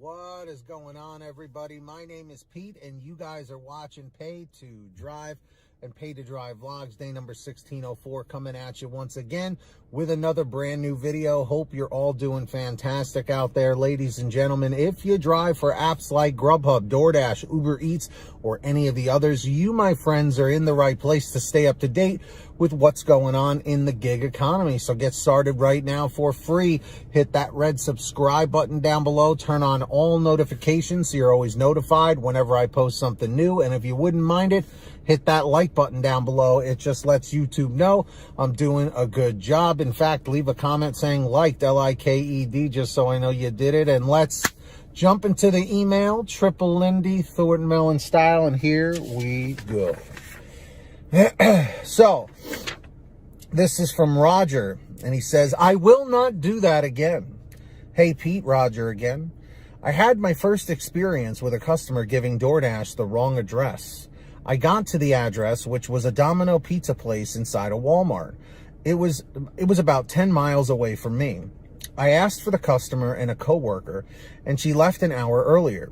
What is going on, everybody? My name is Pete, and you guys are watching Pay to Drive and Pay to Drive Vlogs, day number 1604, coming at you once again with another brand new video. Hope you're all doing fantastic out there, ladies and gentlemen. If you drive for apps like GrubHub, DoorDash, Uber Eats, or any of the others, you, my friends, are in the right place to stay up to date with what's going on in the gig economy. So get started right now for free. Hit that red subscribe button down below. Turn on all notifications so you're always notified whenever I post something new. And if you wouldn't mind it, hit that like button down below. It just lets YouTube know I'm doing a good job. In fact, leave a comment saying liked, L-I-K-E-D, just so I know you did it. And let's jump into the email, Triple Lindy, Thornton Mellon style, and here we go. So, this is from Roger, and he says, I will not do that again. Hey, Pete, Roger again. I had my first experience with a customer giving DoorDash the wrong address. I got to the address, which was a Domino pizza place inside a Walmart. It was about 10 miles away from me. I asked for the customer and a coworker, and she left an hour earlier.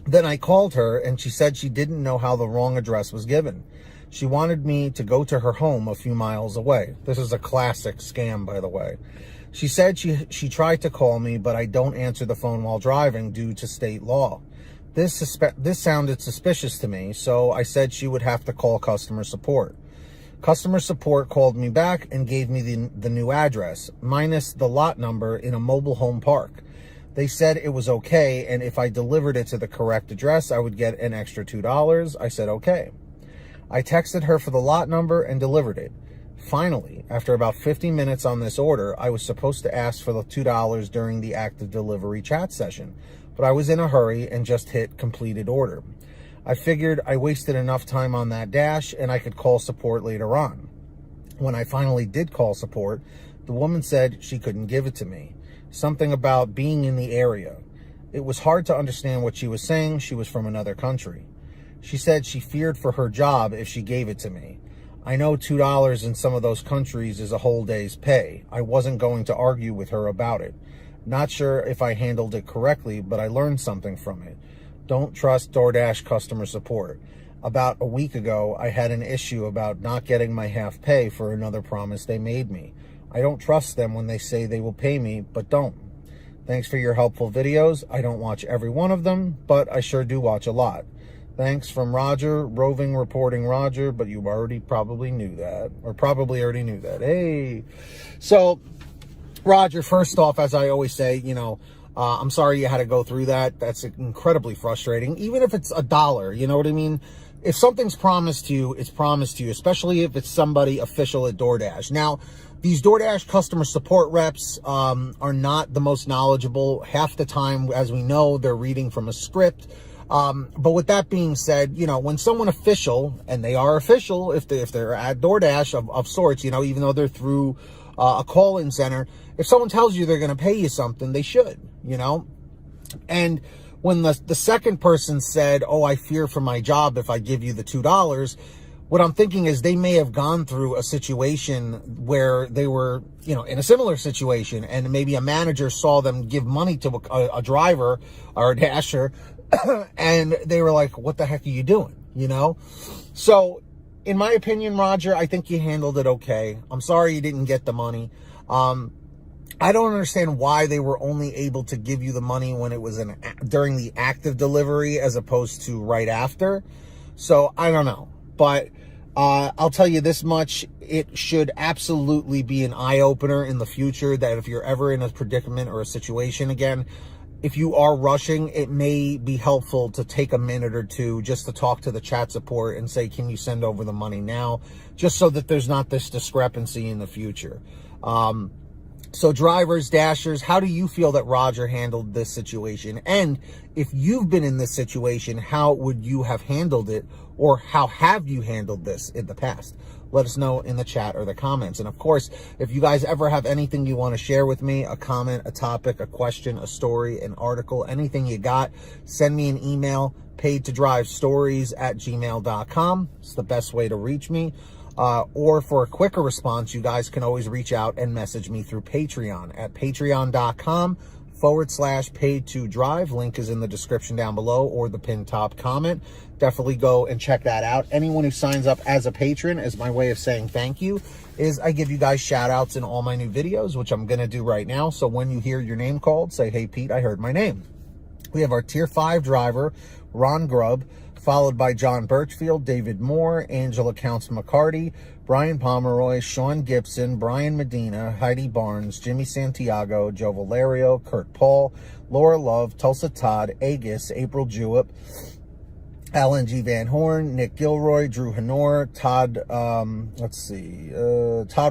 Then I called her, and she said she didn't know how the wrong address was given. She wanted me to go to her home a few miles away. This is a classic scam, by the way. She said she tried to call me, but I don't answer the phone while driving due to state law. This sounded suspicious to me, so I said she would have to call customer support. Customer support called me back and gave me the new address, minus the lot number in a mobile home park. They said it was okay, and if I delivered it to the correct address, I would get an extra $2. I said okay. I texted her for the lot number and delivered it. Finally, after about 50 minutes on this order, I was supposed to ask for the $2 during the active delivery chat session, but I was in a hurry and just hit completed order. I figured I wasted enough time on that dash and I could call support later on. When I finally did call support, the woman said she couldn't give it to me. Something about being in the area. It was hard to understand what she was saying. She was from another country. She said she feared for her job if she gave it to me. I know $2 in some of those countries is a whole day's pay. I wasn't going to argue with her about it. Not sure if I handled it correctly, but I learned something from it. Don't trust DoorDash customer support. About a week ago, I had an issue about not getting my half pay for another promise they made me. I don't trust them when they say they will pay me, but don't. Thanks for your helpful videos. I don't watch every one of them, but I sure do watch a lot. Thanks from Roger, roving reporting Roger, but you already probably knew that, or probably already knew that. Hey, so Roger, first off, as I always say, I'm sorry you had to go through that. That's incredibly frustrating, even if it's $1, you know what I mean? If something's promised to you, it's promised to you, especially if it's somebody official at DoorDash. Now, these DoorDash customer support reps are not the most knowledgeable. Half the time, as we know, they're reading from a script. But with that being said, when someone official, and they are official if they're at DoorDash of sorts, even though they're through a call-in center, if someone tells you they're going to pay you something, they should, And when the second person said, oh, I fear for my job if I give you the $2, what I'm thinking is they may have gone through a situation where they were, in a similar situation, and maybe a manager saw them give money to a driver or a dasher, and they were like, what the heck are you doing? So in my opinion, Roger, I think you handled it okay. I'm sorry you didn't get the money. I don't understand why they were only able to give you the money when it was during the active delivery as opposed to right after. So I don't know, but I'll tell you this much. It should absolutely be an eye-opener in the future that if you're ever in a predicament or a situation again, if you are rushing, it may be helpful to take a minute or two just to talk to the chat support and say, can you send over the money now? Just so that there's not this discrepancy in the future. So drivers, dashers, how do you feel that Roger handled this situation? And if you've been in this situation, how would you have handled it? Or how have you handled this in the past? Let us know in the chat or the comments. And of course, if you guys ever have anything you want to share with me, a comment, a topic, a question, a story, an article, anything you got, send me an email, paidtodrivestories@gmail.com. It's the best way to reach me. Or for a quicker response, you guys can always reach out and message me through Patreon at patreon.com patreon.com/paid2drive. Link is in the description down below or the pinned top comment. Definitely go and check that out. Anyone who signs up as a patron, as my way of saying thank you, is I give you guys shout outs in all my new videos, which I'm going to do right now. So when you hear your name called, say, hey, Pete, I heard my name. We have our tier 5 driver, Ronn Grubb, followed by John Birchfield, David Moore, Angela Counts McCarty, Brian Pomeroy, Sean Gibson, Brian Medina, Heidi Barnes, Jimmy Santiago, Joe Valerio, Kurt Paul, Laura Love, Tulsa Todd, Agus, April Jewett, Alan G. Van Horn, Nick Gilroy, Drew Hanor, Todd, Todd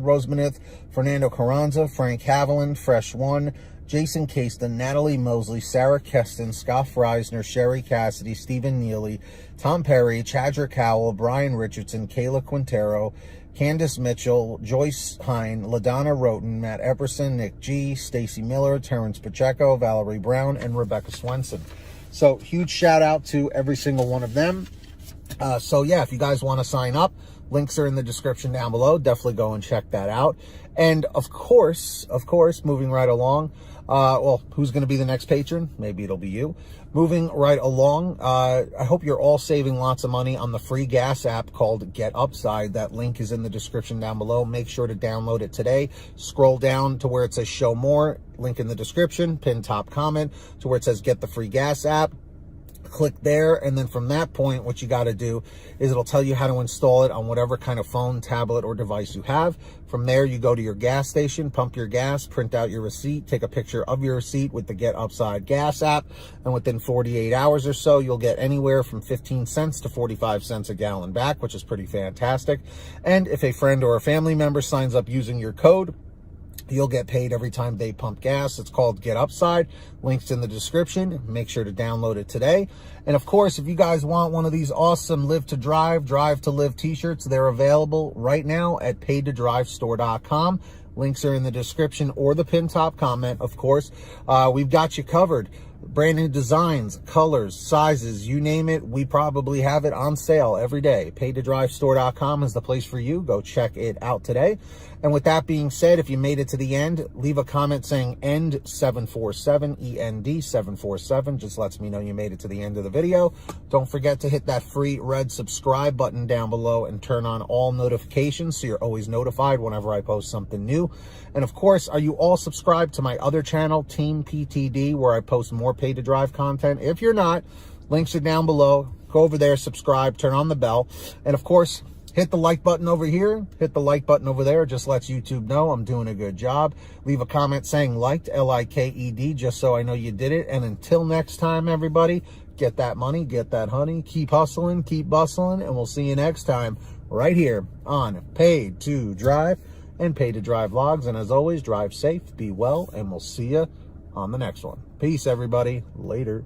Rosemanith, Fernando Carranza, Frank Haviland, Fresh One, Jason Caston, Natalie Mosley, Sarah Keston, Scott Reisner, Sherry Cassidy, Stephen Neely, Tom Perry, Chadrick Howell, Brian Richardson, Kayla Quintero, Candace Mitchell, Joyce Hine, LaDonna Roten, Matt Epperson, Nick G, Stacy Miller, Terrence Pacheco, Valerie Brown, and Rebecca Swenson. So huge shout out to every single one of them. So yeah, if you guys want to sign up, links are in the description down below. Definitely go and check that out. And of course, moving right along, well, who's going to be the next patron? Maybe it'll be you. Moving right along, I hope you're all saving lots of money on the free gas app called Get Upside. That link is in the description down below. Make sure to download it today. Scroll down to where it says show more, link in the description, pin top comment to where it says get the free gas app. Click there, and then from that point, what you got to do is it'll tell you how to install it on whatever kind of phone, tablet, or device you have. From there, you go to your gas station, pump your gas, print out your receipt, take a picture of your receipt with the Get Upside gas app, and within 48 hours or so, you'll get anywhere from 15 cents to 45 cents a gallon back, which is pretty fantastic. And if a friend or a family member signs up using your code, you'll get paid every time they pump gas. It's called Get Upside. Links in the description. Make sure to download it today. And of course, if you guys want one of these awesome Live to Drive, Drive to Live t-shirts, they're available right now at paidtodrivestore.com. Links are in the description or the pin top comment. Of course, we've got you covered. Brand new designs, colors, sizes, you name it, we probably have it on sale every day. Paidtodrivestore.com is the place for you. Go check it out today. And with that being said, if you made it to the end, leave a comment saying END747, END747. Just lets me know you made it to the end of the video. Don't forget to hit that free red subscribe button down below and turn on all notifications so you're always notified whenever I post something new. And of course, are you all subscribed to my other channel, Team PTD, where I post more Pay to Drive content? If you're not, links are down below. Go over there, subscribe, turn on the bell. And of course, hit the like button over here, hit the like button over there. Just lets YouTube know I'm doing a good job. Leave a comment saying liked, L-I-K-E-D, just so I know you did it. And until next time, everybody, get that money, get that honey, keep hustling, keep bustling, and we'll see you next time right here on Paid to Drive and Paid to Drive Vlogs. And as always, drive safe, be well, and we'll see you on the next one. Peace, everybody. Later.